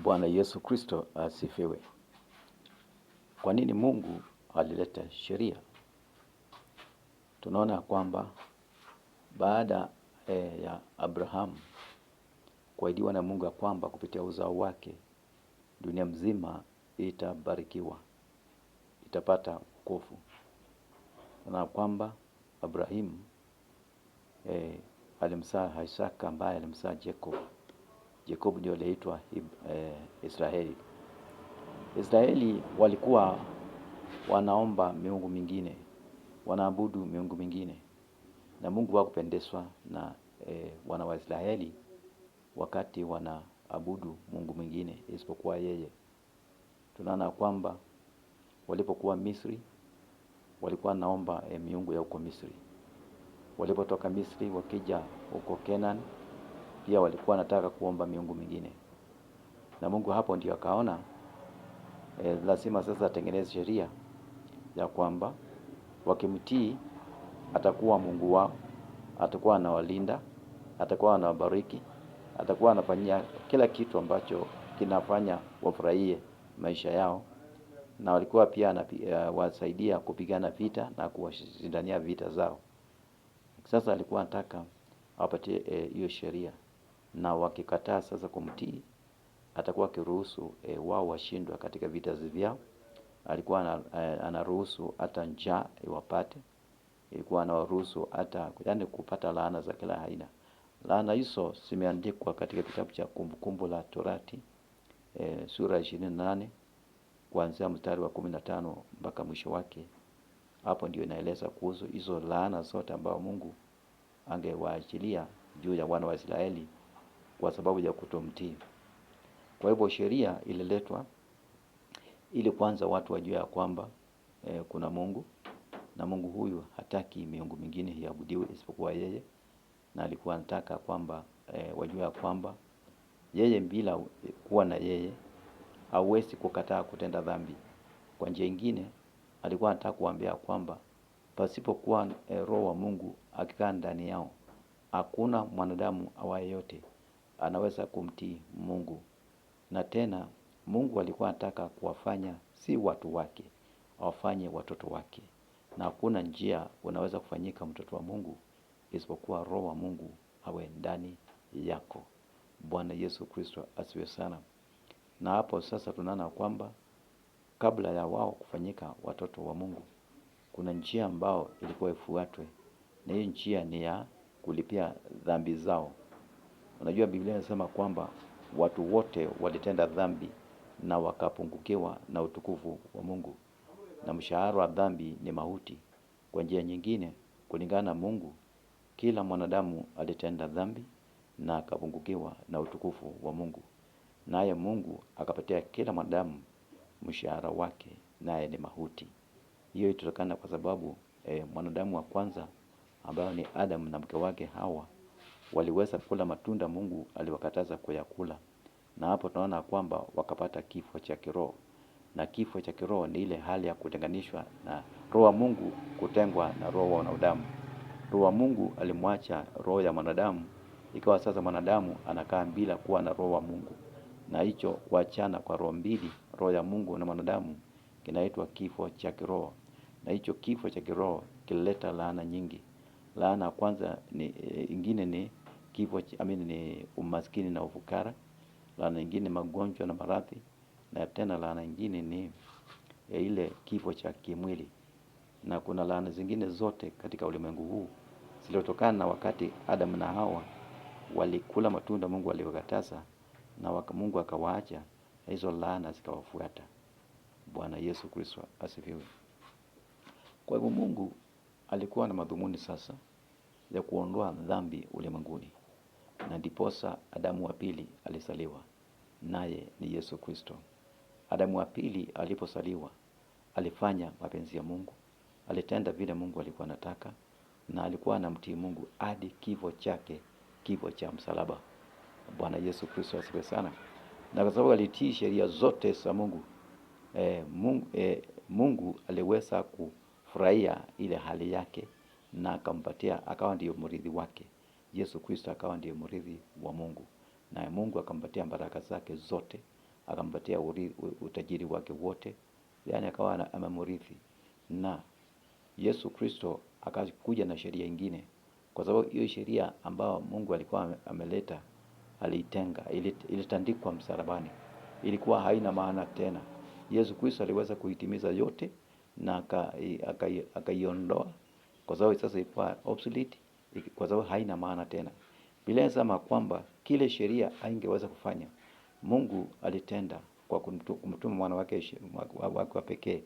Bwana Yesu Kristo asifiwe. Kwa nini Mungu alileta sheria? Tunaona kwamba baada ya Abrahamu kuahidiwa na Mungu ya kwamba kupitia uzao wake dunia mzima itabarikiwa, itapata wokovu. Tunaona kwamba Abrahamu alimzaa Isaka ambaye alimzaa Jacob. Jacob ndio aliitwa Israeli. Israeli walikuwa wanaomba miungu mingine, wanaabudu miungu mingine, na Mungu hakupendezwa na wana wa Israeli wakati wanaabudu Mungu mwingine isipokuwa yeye. Tunaona kwamba walipokuwa Misri walikuwa naomba miungu ya huko Misri. Walipotoka Misri wakija huko Canaan pia walikuwa wanataka kuomba miungu mingine. Na Mungu hapo ndio akaona lazima sasa atengeneze sheria ya kwamba wakimtii atakuwa Mungu wao, atakuwa anawalinda, atakuwa anawabariki, atakuwa anafanyia kila kitu ambacho kinafanya wafurahie maisha yao, na walikuwa pia wasaidia kupigana vita na kuwashindania vita zao. Sasa alikuwa anataka awapatie hiyo sheria, na wakikataa sasa kumtii atakuwa akiruhusu wao washindwe katika vita vyao. Alikuwa anaruhusu hata njaa iwapate. Ilikuwa anaruhusu hata kupata laana za kila aina. Laana hizo zimeandikwa katika kitabu cha Kumbukumbu la Torati sura 28 kuanzia mstari wa 15 mpaka mwisho wake. Hapo ndio inaeleza kuhusu hizo laana zote ambao Mungu angewaachilia juu ya wana wa Israeli kwa sababu ya kutomtii. Kwa hivyo sheria ililetwa ili kwanza watu wajue ya kwamba kuna Mungu, na Mungu huyu hataki miungu mingine iabudiwe isipokuwa yeye, na alikuwa anataka kwamba wajue ya kwamba yeye bila kuwa na yeye hawezi kukataa kutenda dhambi. Kwa njia nyingine alikuwa anataka kuambia kwamba pasipokuwa roho wa Mungu akikaa ndani yao hakuna mwanadamu awaye yote anaweza kumtii Mungu. Na tena Mungu alikuwa anataka kuwafanya si watu wake, awafanye watoto wake. Na hakuna njia unaweza kufanyika mtoto wa Mungu isipokuwa roho wa Mungu awe ndani yako. Bwana Yesu Kristo asifiwe sana. Na hapo sasa tunaona kwamba kabla ya wao kufanyika watoto wa Mungu, kuna njia ambao ilikuwa ifuatwe, na hiyo njia ni ya kulipia dhambi zao. Unajua Biblia inasema kwamba watu wote walitenda dhambi na wakapungukiwa na utukufu wa Mungu, na mshahara wa dhambi ni mauti. Kwa njia nyingine, kulingana na Mungu, kila mwanadamu alitenda dhambi na akapungukiwa na utukufu wa Mungu, naye Mungu akapatia kila mwanadamu mshahara wake, naye ni mauti. Hiyo ilitokana kwa sababu mwanadamu wa kwanza ambao ni Adam na mke wake Hawa waliweza kula matunda Mungu aliwakataza kuyakula, na hapo tunaona kwamba wakapata kifo cha kiroho. Na kifo cha kiroho ni ile hali ya kutenganishwa na roho wa Mungu, kutengwa na roho wa wanadamu. Roho wa Mungu alimwacha roho ya mwanadamu, ikawa sasa mwanadamu anakaa bila kuwa na roho wa Mungu. Na hicho kuachana kwa roho mbili, roho ya Mungu na mwanadamu, kinaitwa kifo cha kiroho. Na hicho kifo cha kiroho kilileta laana nyingi. Laana kwanza ingine ni kifo ni umaskini na ufukara. Laana ingine magonjwa na maradhi, na tena laana ingine ni ile kifo cha kimwili. Na kuna laana zingine zote katika ulimwengu huu zilitokana na wakati Adam na Hawa walikula matunda Mungu aliwakataza, na Mungu akawaacha, na hizo laana zikawafuata. Bwana Yesu Kristo asifiwe. Kwa hivyo Mungu alikuwa na madhumuni sasa ya kuondoa dhambi ulimwenguni, na ndiposa Adamu wa pili alizaliwa, naye ni Yesu Kristo. Adamu wa pili alipozaliwa alifanya mapenzi ya Mungu, alitenda vile Mungu alikuwa anataka, na alikuwa anamtii Mungu hadi kifo chake, kifo cha msalaba. Bwana Yesu Kristo asifiwe sana. Na kwa sababu alitii sheria zote za Mungu, Mungu aliweza kufurahia ile hali yake, na akampatia, akawa ndiyo mrithi wake. Yesu Kristo akawa ndiyo mrithi wa Mungu, na Mungu akampatia baraka zake zote, akampatia utajiri wake wote, yani akawa amemrithi. Na Yesu Kristo akakuja na sheria ingine, kwa sababu hiyo sheria ambayo Mungu alikuwa ameleta aliitenga, ilitandikwa msalabani, ilikuwa haina maana tena. Yesu Kristo aliweza kuitimiza yote na akaiondoa, kwa sababu sasa ilikuwa obsolete, kwa sababu haina maana tena. Biblia inasema kwamba kile sheria haingeweza kufanya, Mungu alitenda kwa kumtuma mwana wake wa pekee.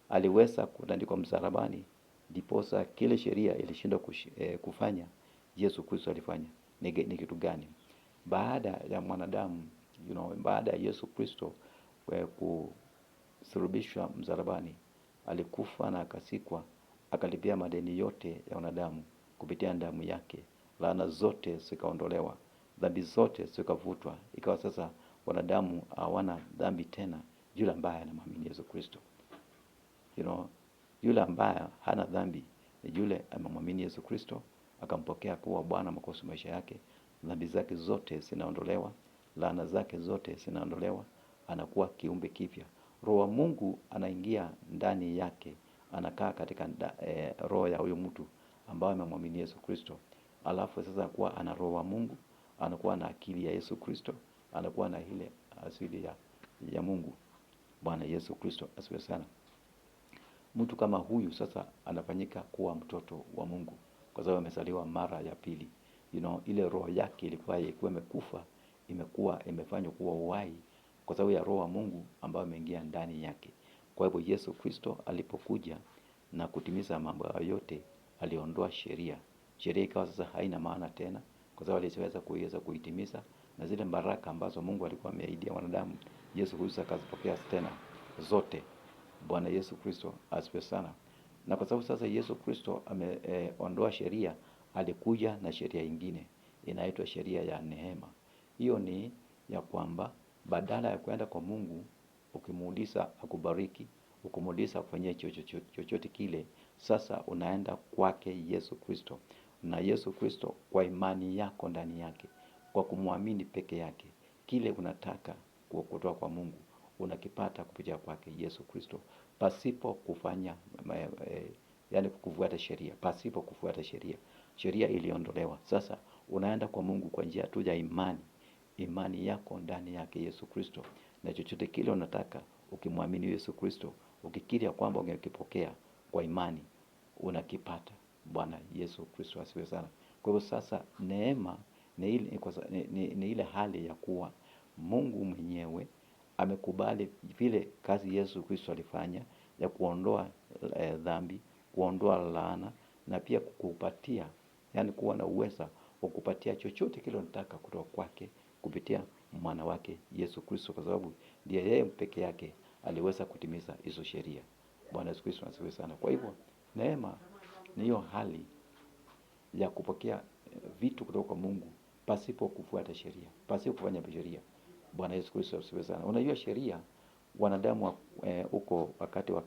Aliweza kutandikwa msalabani, ndiposa kile sheria ilishindwa kufanya, Yesu Kristo alifanya. Ni kitu gani? Baada ya mwanadamu, baada ya Yesu Kristo kusulubishwa msalabani, alikufa na akasikwa, akalipia madeni yote ya wanadamu kupitia damu yake. Laana zote zikaondolewa, dhambi zote zikavutwa, ikawa sasa wanadamu hawana dhambi tena, yule ambaye anamwamini Yesu Kristo. Yule ambaye hana dhambi ni yule amemwamini Yesu Kristo, akampokea kuwa Bwana Mwokozi maisha yake. Dhambi zake zote zinaondolewa, laana zake zote zinaondolewa, anakuwa kiumbe kipya. Roho wa Mungu anaingia ndani yake, anakaa katika roho ya huyo mtu ambaye amemwamini Yesu Kristo. Alafu sasa kuwa ana roho wa Mungu, anakuwa na akili ya Yesu Kristo, anakuwa na ile asili ya Mungu. Bwana Yesu Kristo asifiwe sana. Mtu kama huyu sasa anafanyika kuwa mtoto wa Mungu, kwa sababu amezaliwa mara ya pili. Ile roho yake ilikuwa imekufa, imefanywa kuwa uhai kwa sababu ya roho wa Mungu ambayo imeingia ndani yake. Kwa hivyo Yesu Kristo alipokuja na kutimiza mambo yote, aliondoa sheria. Sheria ikawa sasa haina maana tena, kwa sababu aliweza kuitimiza, na zile baraka ambazo Mungu alikuwa ameahidia wanadamu, Yesu Kristo akazipokea tena zote. Bwana Yesu Kristo asifiwe sana. Na kwa sababu sasa Yesu Kristo ameondoa sheria, alikuja na sheria ingine inaitwa sheria ya neema. Hiyo ni ya kwamba badala ya kwenda kwa Mungu ukimuuliza akubariki, ukimuuliza afanyie chochote kile, sasa unaenda kwake Yesu Kristo. Na Yesu Kristo kwa imani yako ndani yake, kwa kumwamini peke yake, kile unataka kutoka kwa Mungu unakipata kupitia kwake Yesu Kristo, pasipo kufanya kufuata sheria, pasipo kufuata sheria. Sheria iliondolewa. Sasa unaenda kwa Mungu kwa njia tu ya imani yako ndani yake Yesu Kristo, na chochote kile unataka ukimwamini Yesu Kristo, ukikiri kwamba ungekipokea kwa imani, unakipata. Bwana Yesu Kristo asifiwe sana. Kwa hivyo sasa neema ni ile hali ya kuwa Mungu mwenyewe amekubali vile kazi Yesu Kristo alifanya ya kuondoa dhambi, kuondoa laana, na pia kukupatia, kuwa na uwezo wa kupatia chochote kile unataka kutoka kwake kupitia mwana wake Yesu Kristo, kwa sababu ndiye yeye peke yake aliweza kutimiza hizo sheria. Bwana Yesu Kristo asifiwe sana. Kwa hivyo neema ni hiyo hali ya kupokea vitu kutoka kwa Mungu pasipo kufuata sheria, pasipo kufanya sheria. Bwana Yesu Kristo asifiwe sana. Unajua sheria, wanadamu huko wakati wa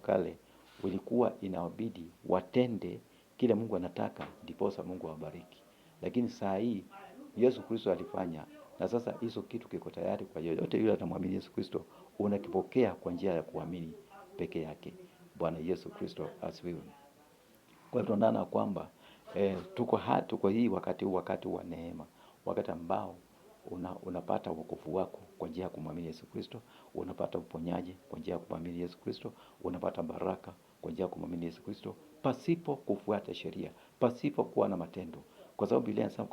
kale ulikuwa inawabidi watende kile Mungu anataka ndiposa Mungu awabariki. Lakini saa hii Yesu Kristo alifanya, na sasa hizo kitu kiko tayari kwa yoyote yule atamwamini Yesu Kristo, unakipokea kwa njia ya kuamini peke yake. Bwana Yesu Kristo asifiwe. Kwa hivyo tunaona kwamba tuko hii wakati wa neema, wakati ambao unapata wokovu wako kwa njia ya kumwamini Yesu Kristo, unapata uponyaji kwa njia ya kumwamini Yesu Kristo, unapata baraka kwa njia ya kumwamini Yesu Kristo, pasipo kufuata sheria, pasipo kuwa na matendo. Kwa sababu Biblia inasema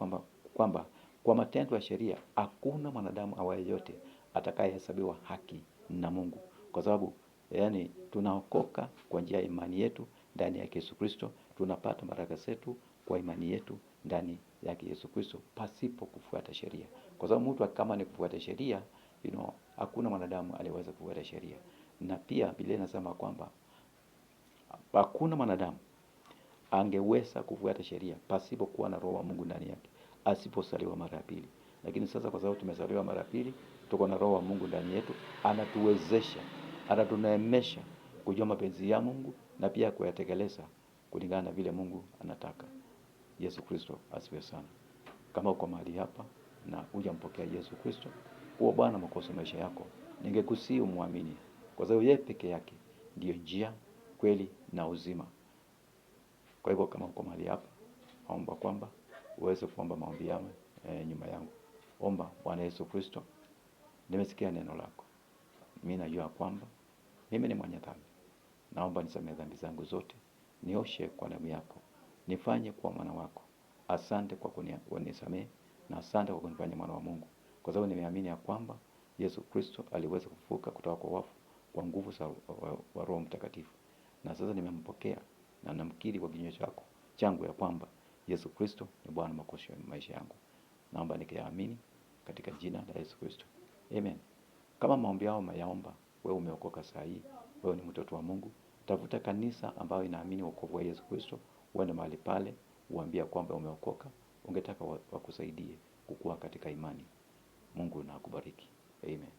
kwamba kwa matendo ya sheria hakuna mwanadamu awaye yote atakayehesabiwa haki na Mungu. Kwa sababu tunaokoka kwa njia ya imani yetu ndani ya Yesu Kristo, tunapata baraka zetu kwa imani yetu ndani yake Yesu Kristo, pasipo kufuata sheria. Kwa sababu mtu kama ni kufuata sheria, hakuna mwanadamu aliyeweza kufuata sheria. Na pia Biblia inasema kwamba hakuna mwanadamu angeweza kufuata sheria pasipo kuwa na roho wa Mungu ndani yake, asipozaliwa mara ya pili. Lakini sasa kwa sababu tumezaliwa mara ya pili, tuko na roho wa Mungu ndani yetu, anatuwezesha, anatuneemesha kujua mapenzi ya Mungu na pia kuyatekeleza kulingana na vile Mungu anataka. Yesu Kristo asifiwe sana. Kama uko mahali hapa na hujampokea Yesu Kristo, kuwa Bwana Mwokozi maisha yako, ningekusii umwamini, kwa sababu yeye peke yake ndiyo njia, kweli na uzima. Kwa hivyo kama uko mahali hapa, naomba kwamba uweze kuomba maombi yangu nyuma yangu. Omba: Bwana Yesu Kristo, nimesikia neno lako. Mimi najua kwamba mimi ni mwenye dhambi. Naomba nisamehe dhambi zangu zote, nioshe kwa damu yako, nifanye kuwa mwana wako. Asante kwa kunisamehe na asante kwa kunifanya mwana wa Mungu, kwa sababu nimeamini ya kwamba Yesu Kristo aliweza kufufuka kutoka kwa wafu kwa nguvu za Roho Mtakatifu. Na sasa nimempokea na namkiri kwa kinywa changu ya kwamba Yesu Kristo ni Bwana Mwokozi wa maisha yangu. Naomba nikiamini katika jina la Yesu Kristo. Amen. Kama maombi yao umeyaomba, wewe umeokoka saa hii, wewe ni mtoto wa Mungu, tafuta kanisa ambayo inaamini wokovu wa Yesu Kristo, uende mahali pale, uambie kwamba umeokoka, ungetaka wakusaidie kukua katika imani. Mungu na akubariki. Amen.